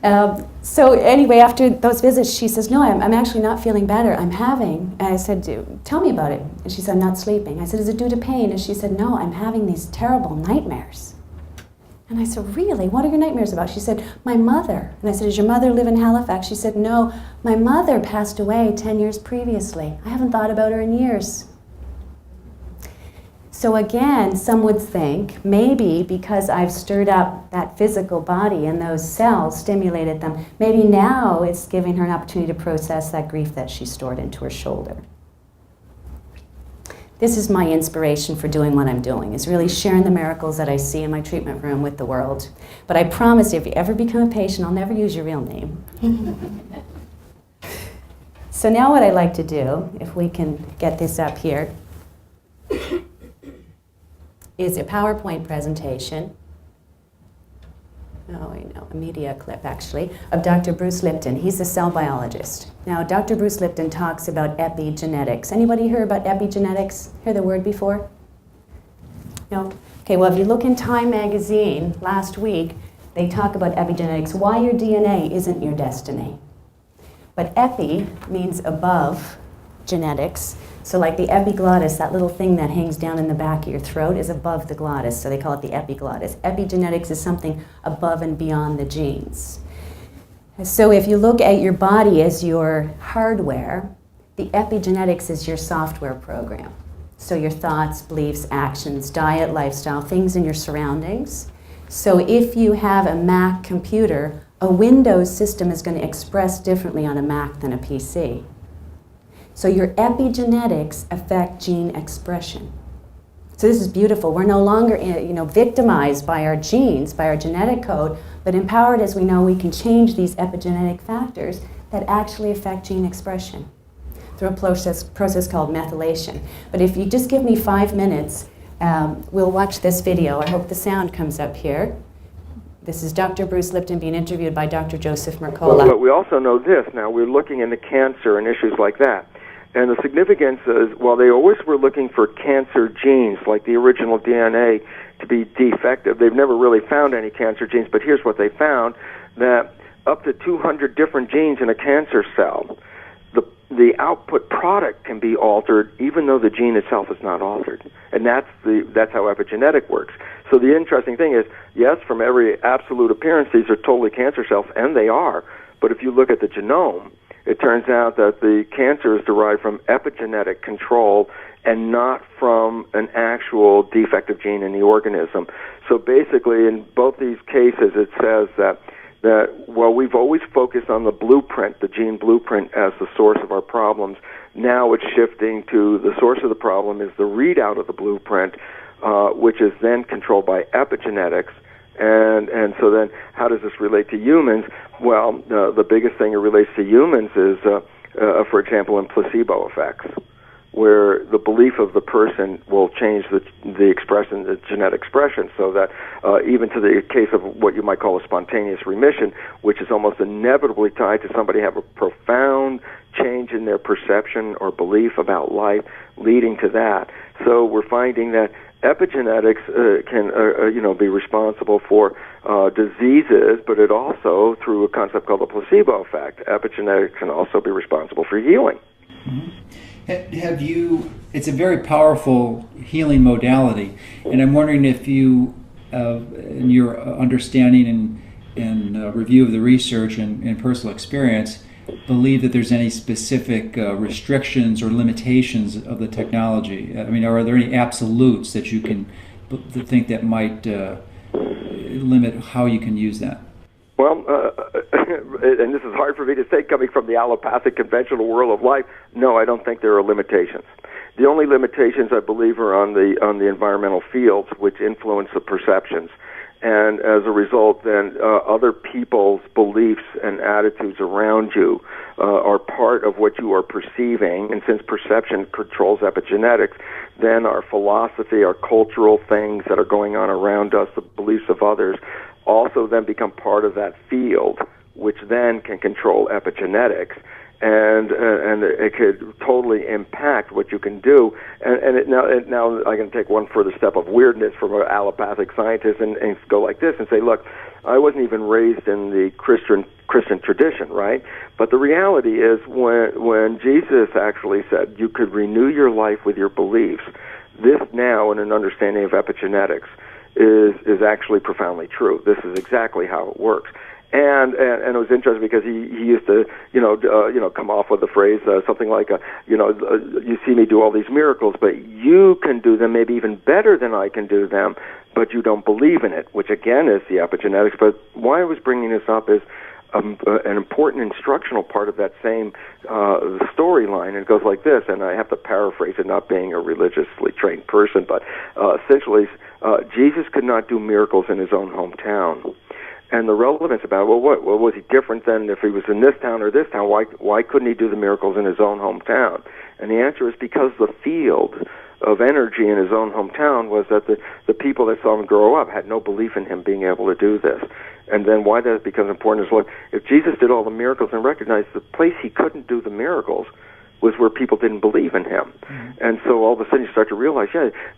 So anyway, after those visits, she says, no, I'm actually not feeling better. I'm having, and I said, tell me about it. And she said, I'm not sleeping. I said, is it due to pain? And she said, no, I'm having these terrible nightmares. And I said, really? What are your nightmares about? She said, my mother. And I said, does your mother live in Halifax? She said, no, my mother passed away 10 years previously. I haven't thought about her in years. So again, some would think, maybe because I've stirred up that physical body and those cells, stimulated them, maybe now it's giving her an opportunity to process that grief that she stored into her shoulder. This is my inspiration for doing what I'm doing, is really sharing the miracles that I see in my treatment room with the world. But I promise if you ever become a patient, I'll never use your real name. So now what I'd like to do, if we can get this up here, is a PowerPoint presentation, a media clip actually, of Dr. Bruce Lipton. He's a cell biologist. Now, Dr. Bruce Lipton talks about epigenetics. Anybody heard about epigenetics? Heard the word before? No? Okay, well, if you look in Time magazine last week, they talk about epigenetics, why your DNA isn't your destiny. But epi means above genetics. So like the epiglottis, that little thing that hangs down in the back of your throat, is above the glottis, so they call it the epiglottis. Epigenetics is something above and beyond the genes. So if you look at your body as your hardware, the epigenetics is your software program. So your thoughts, beliefs, actions, diet, lifestyle, things in your surroundings. So if you have a Mac computer, a Windows system is going to express differently on a Mac than a PC. So your epigenetics affect gene expression. So this is beautiful. We're no longer victimized by our genes, by our genetic code, but empowered as we know we can change these epigenetic factors that actually affect gene expression through a process called methylation. But if you just give me 5 minutes, we'll watch this video. I hope the sound comes up here. This is Dr. Bruce Lipton being interviewed by Dr. Joseph Mercola. But we also know this. Now, we're looking into cancer and issues like that. And the significance is, while they always were looking for cancer genes, like the original DNA, to be defective, they've never really found any cancer genes. But here's what they found, that up to 200 different genes in a cancer cell, the output product can be altered even though the gene itself is not altered. And that's how epigenetic works. So the interesting thing is, yes, from every absolute appearance, these are totally cancer cells, and they are. But if you look at the genome, it turns out that the cancer is derived from epigenetic control and not from an actual defective gene in the organism. So basically, in both these cases, it says that while we've always focused on the blueprint, the gene blueprint, as the source of our problems, now it's shifting to the source of the problem is the readout of the blueprint, which is then controlled by epigenetics. And so then how does this relate to humans? Well, the biggest thing it relates to humans is, for example, in placebo effects, where the belief of the person will change the expression, the genetic expression, so that even to the case of what you might call a spontaneous remission, which is almost inevitably tied to somebody have a profound change in their perception or belief about life, leading to that. So we're finding that epigenetics can be responsible for diseases, but it also, through a concept called the placebo effect, epigenetics can also be responsible for healing. Mm-hmm. Have you? It's a very powerful healing modality, and I'm wondering if you, in your understanding and review of the research and personal experience, believe that there's any specific restrictions or limitations of the technology. I mean, are there any absolutes that you can think that might limit how you can use that? Well, and this is hard for me to say coming from the allopathic conventional world of life. No, I don't think there are limitations. The only limitations, I believe, are on the environmental fields, which influence the perceptions. And as a result, then other people's beliefs and attitudes around you are part of what you are perceiving. And since perception controls epigenetics, then our philosophy, our cultural things that are going on around us, the beliefs of others, also then become part of that field, which then can control epigenetics. And it could totally impact what you can do. And now I can take one further step of weirdness from an allopathic scientist and go like this and say, look, I wasn't even raised in the Christian tradition, right? But the reality is when Jesus actually said you could renew your life with your beliefs, this now in an understanding of epigenetics is actually profoundly true. This is exactly how it works. And it was interesting because he used to come off with the phrase something like you see me do all these miracles, but you can do them maybe even better than I can do them, but you don't believe in it, which again is the epigenetics. But why I was bringing this up is an important instructional part of that same storyline, and it goes like this, and I have to paraphrase it, not being a religiously trained person, but essentially Jesus could not do miracles in his own hometown. And the relevance about, well, what was he different than if he was in this town or this town? Why couldn't he do the miracles in his own hometown? And the answer is because the field of energy in his own hometown was that the people that saw him grow up had no belief in him being able to do this. And then why that becomes important is, look, if Jesus did all the miracles and recognized the place he couldn't do the miracles was where people didn't believe in him. Mm-hmm. And so all of a sudden you start to realize,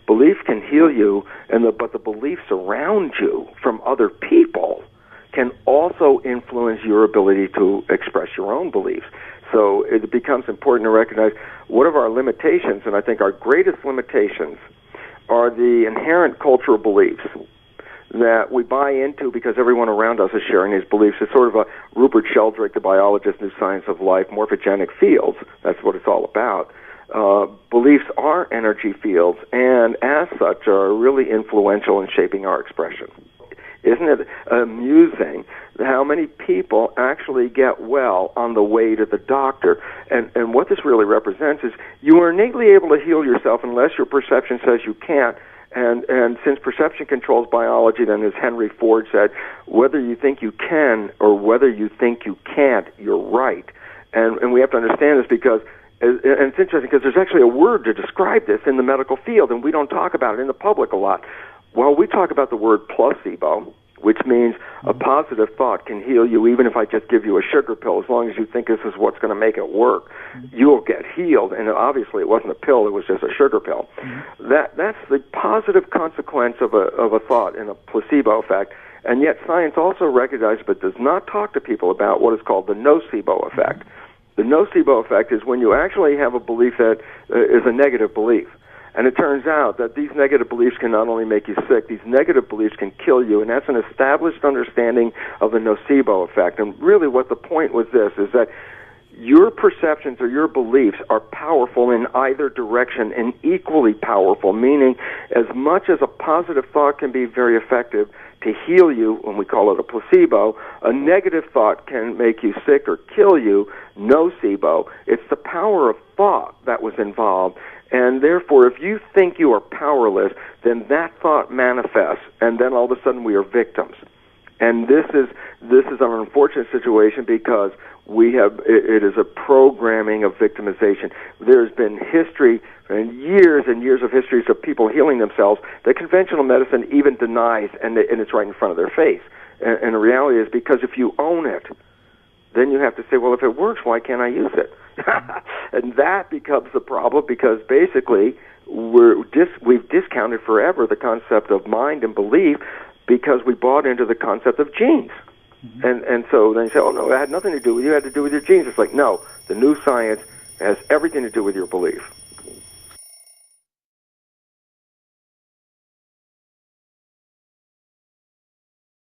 belief can heal you, but the beliefs around you from other people can also influence your ability to express your own beliefs. So it becomes important to recognize what are our limitations, and I think our greatest limitations are the inherent cultural beliefs that we buy into because everyone around us is sharing these beliefs. It's sort of a Rupert Sheldrake, the biologist, New Science of Life, morphogenic fields. That's what it's all about. Beliefs are energy fields, and as such are really influential in shaping our expression. Isn't it amusing how many people actually get well on the way to the doctor? And what this really represents is you are innately able to heal yourself unless your perception says you can't. And since perception controls biology, then as Henry Ford said, whether you think you can or whether you think you can't, you're right. And we have to understand this because, and it's interesting because there's actually a word to describe this in the medical field, and we don't talk about it in the public a lot. Well, we talk about the word placebo, which means a positive thought can heal you even if I just give you a sugar pill. As long as you think this is what's going to make it work, you'll get healed. And obviously it wasn't a pill, it was just a sugar pill. That's the positive consequence of a thought in a placebo effect. And yet science also recognizes but does not talk to people about what is called the nocebo effect. The nocebo effect is when you actually have a belief that is a negative belief. And it turns out that these negative beliefs can not only make you sick, these negative beliefs can kill you, and that's an established understanding of the nocebo effect. And really what the point was this, is that your perceptions or your beliefs are powerful in either direction and equally powerful, meaning as much as a positive thought can be very effective to heal you, when we call it a placebo, a negative thought can make you sick or kill you, nocebo. It's the power of thought that was involved. And therefore, if you think you are powerless, then that thought manifests, and then all of a sudden we are victims. And this is an unfortunate situation because it is a programming of victimization. There's been history and years of histories of people healing themselves that conventional medicine even denies, and it's right in front of their face. And the reality is because if you own it, then you have to say, well, if it works, why can't I use it? And that becomes the problem because basically we've discounted forever the concept of mind and belief because we bought into the concept of genes. Mm-hmm. And so then you say, oh, no, it had nothing to do with you. It had to do with your genes. It's like, no, the new science has everything to do with your belief.